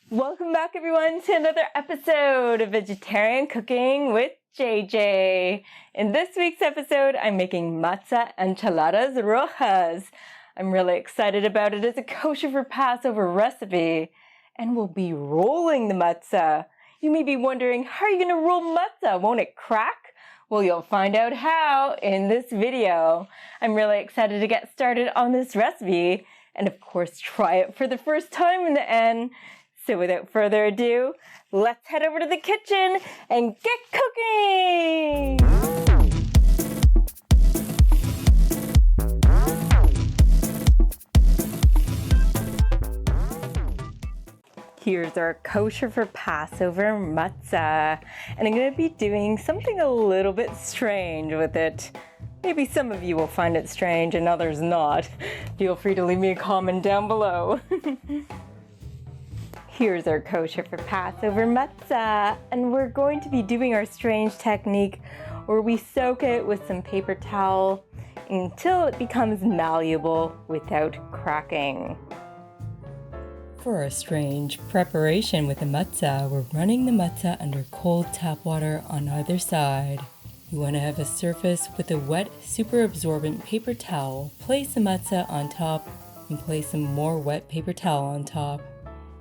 Welcome back everyone to another episode of Vegetarian Cooking with JJ. In this week's episode, I'm making Matzah Enchiladas Rojas. I'm really excited about it. It's a kosher for Passover recipe, and we'll be rolling the matzah. You may be wondering, how are you going to roll matzah? Won't it crack? Well, you'll find out how in this video. I'm really excited to get started on this recipe, and of course, try it for the first time in the end. So without further ado, let's head over to the kitchen and get cooking! Here's our kosher for Passover matzah. And I'm going to be doing something a little bit strange with it. Maybe some of you will find it strange and others not. Feel free to leave me a comment down below. Here's our kosher for Passover matzah, and we're going to be doing our strange technique where we soak it with some paper towel until it becomes malleable without cracking. For our strange preparation with the matzah, we're running the matzah under cold tap water on either side. You want to have a surface with a wet, super absorbent paper towel. Place the matzah on top and place some more wet paper towel on top.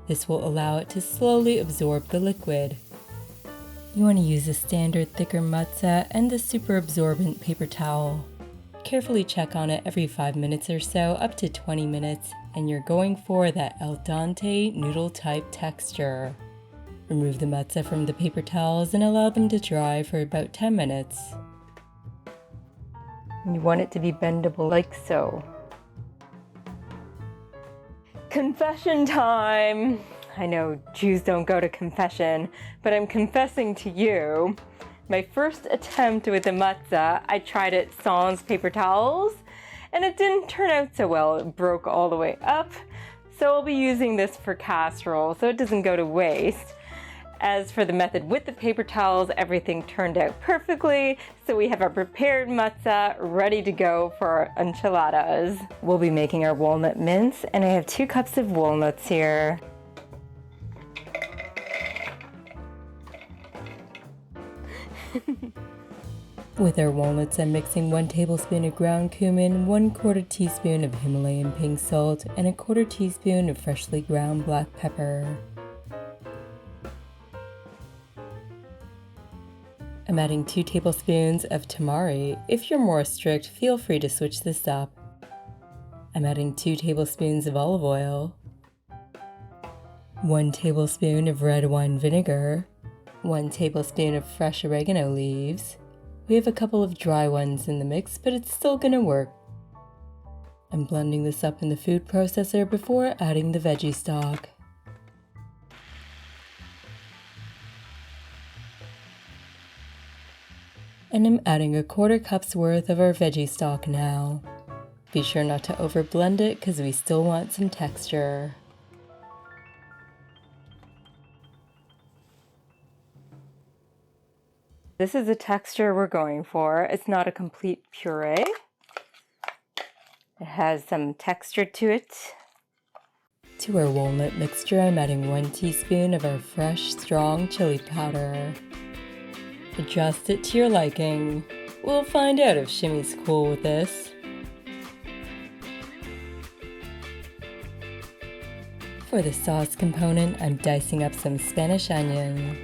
This will allow it to slowly absorb the liquid. You want to use a standard thicker matzah and the super absorbent paper towel. Carefully check on it every 5 minutes or so, up to 20 minutes, and you're going for that al dente noodle type texture. Remove the matzah from the paper towels and allow them to dry for about 10 minutes. You want it to be bendable like so. Confession time! I know Jews don't go to confession, but I'm confessing to you. My first attempt with the matzah, I tried it sans paper towels, and it didn't turn out so well. It broke all the way up, so I'll be using this for casserole so it doesn't go to waste. As for the method with the paper towels, everything turned out perfectly, so we have our prepared matzah ready to go for our enchiladas. We'll be making our walnut mince, and I have 2 cups of walnuts here. With our walnuts, I'm mixing 1 tablespoon of ground cumin, 1/4 teaspoon of Himalayan pink salt, and 1/4 teaspoon of freshly ground black pepper. I'm adding 2 tablespoons of tamari. If you're more strict, feel free to switch this up. I'm adding 2 tablespoons of olive oil, 1 tablespoon of red wine vinegar, 1 tablespoon of fresh oregano leaves. We have a couple of dry ones in the mix, but it's still gonna work. I'm blending this up in the food processor before adding the veggie stock. And I'm adding 1/4 cup's worth of our veggie stock now. Be sure not to overblend it because we still want some texture. This is the texture we're going for. It's not a complete puree. It has some texture to it. To our walnut mixture, I'm adding 1 teaspoon of our fresh, strong chili powder. Adjust it to your liking. We'll find out if Shimmy's cool with this. For the sauce component, I'm dicing up some Spanish onion.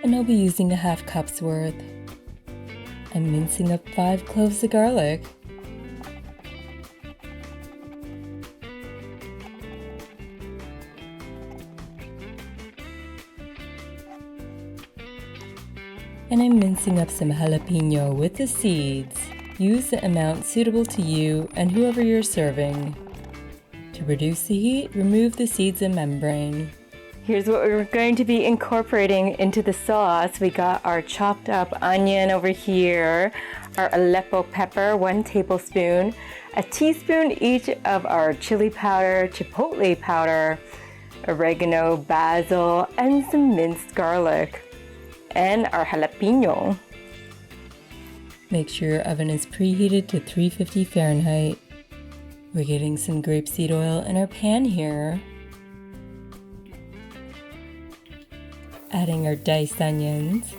And I'll be using a 1/2 cup's worth. I'm mincing up 5 cloves of garlic. And I'm mincing up some jalapeno with the seeds. Use the amount suitable to you and whoever you're serving. To reduce the heat, remove the seeds and membrane. Here's what we're going to be incorporating into the sauce. We got our chopped up onion over here, our Aleppo pepper, 1 tablespoon, a teaspoon each of our chili powder, chipotle powder, oregano, basil, and some minced garlic, and our jalapeno. Make sure your oven is preheated to 350 Fahrenheit. We're getting some grapeseed oil in our pan here. Adding our diced onions.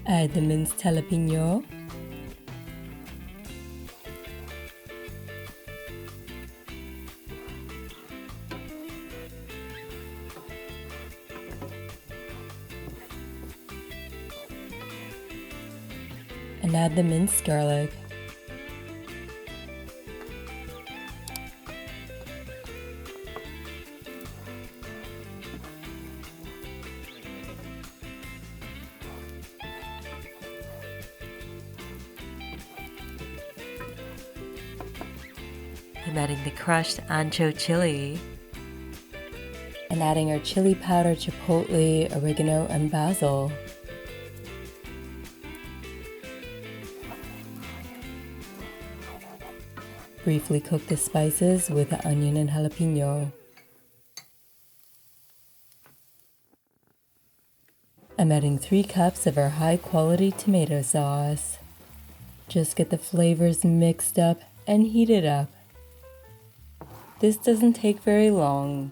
Add the minced jalapeno. And add the minced garlic. I'm adding the crushed ancho chili. And adding our chili powder, chipotle, oregano, and basil. Briefly cook the spices with the onion and jalapeno. I'm adding 3 cups of our high quality tomato sauce. Just get the flavors mixed up and heat it up. This doesn't take very long.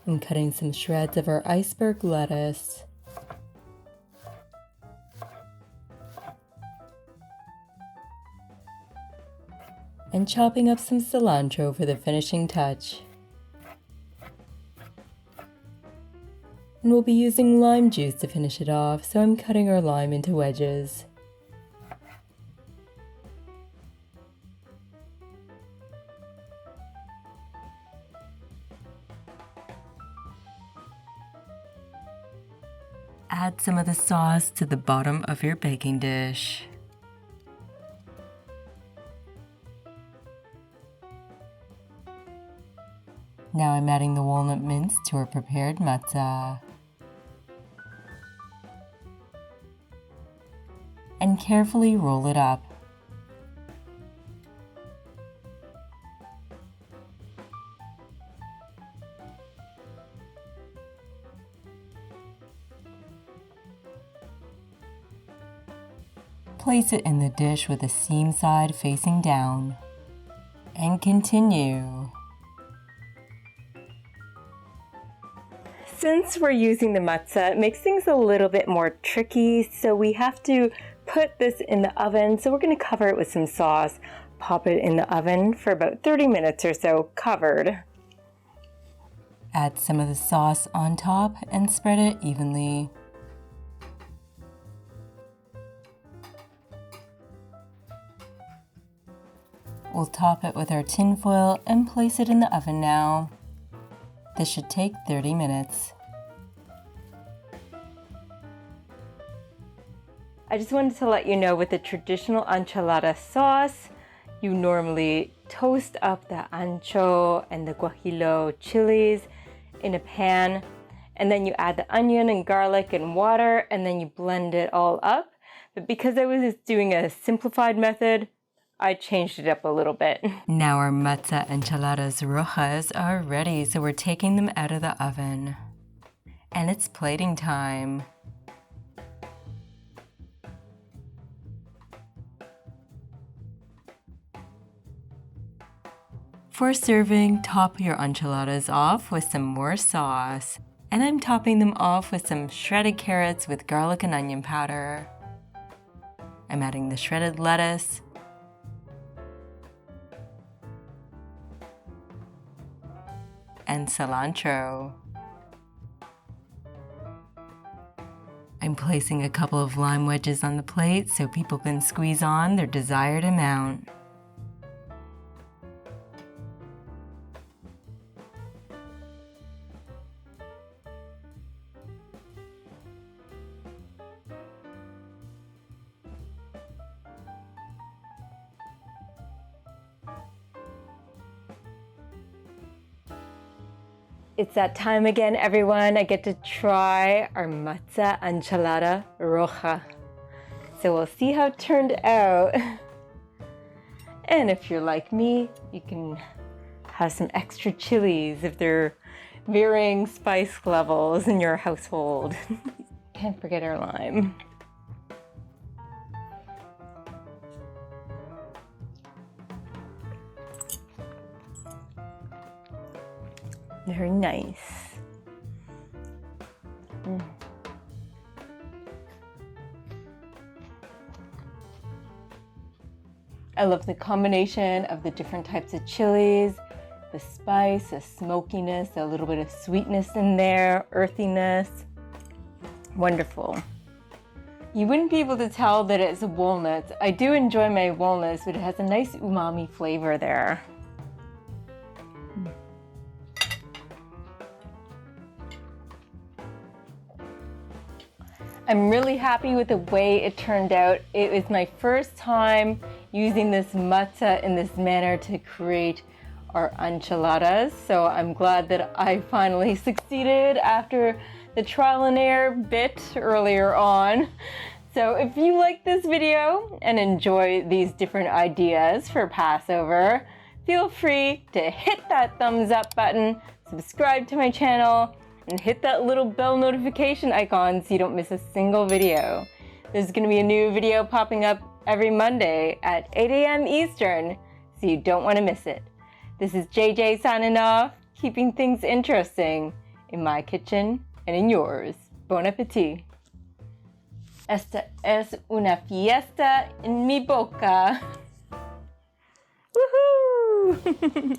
I'm cutting some shreds of our iceberg lettuce. And chopping up some cilantro for the finishing touch. And we'll be using lime juice to finish it off, so I'm cutting our lime into wedges. Add some of the sauce to the bottom of your baking dish. Now I'm adding the walnut mince to our prepared matzah. And carefully roll it up. Place it in the dish with the seam side facing down. And continue. Since we're using the matzah, it makes things a little bit more tricky, so we have to put this in the oven. So we're going to cover it with some sauce, pop it in the oven for about 30 minutes or so, covered. Add some of the sauce on top and spread it evenly. We'll top it with our tin foil and place it in the oven now. This should take 30 minutes. I just wanted to let you know, with the traditional enchilada sauce, you normally toast up the ancho and the guajillo chilies in a pan, and then you add the onion and garlic and water, and then you blend it all up. But because I was doing a simplified method, I changed it up a little bit. Now our Matzah Enchiladas Rojas are ready, so we're taking them out of the oven. And it's plating time. For serving, top your enchiladas off with some more sauce. And I'm topping them off with some shredded carrots with garlic and onion powder. I'm adding the shredded lettuce, and cilantro. I'm placing a couple of lime wedges on the plate so people can squeeze on their desired amount. It's that time again, everyone. I get to try our Matzah Enchilada Roja. So we'll see how it turned out. And if you're like me, you can have some extra chilies if there are varying spice levels in your household. Can't forget our lime. Very nice. I love the combination of the different types of chilies, the spice, the smokiness, a little bit of sweetness in there, earthiness. Wonderful. You wouldn't be able to tell that it's walnuts. I do enjoy my walnuts, but it has a nice umami flavor there. I'm really happy with the way it turned out. It was my first time using this matzah in this manner to create our enchiladas. So I'm glad that I finally succeeded after the trial and error bit earlier on. So if you like this video and enjoy these different ideas for Passover, feel free to hit that thumbs up button, subscribe to my channel, and hit that little bell notification icon so you don't miss a single video. There's going to be a new video popping up every Monday at 8 a.m. Eastern, so you don't want to miss it. This is JJ signing off, keeping things interesting in my kitchen and in yours. Bon appetit. Esta es una fiesta en mi boca. Woohoo!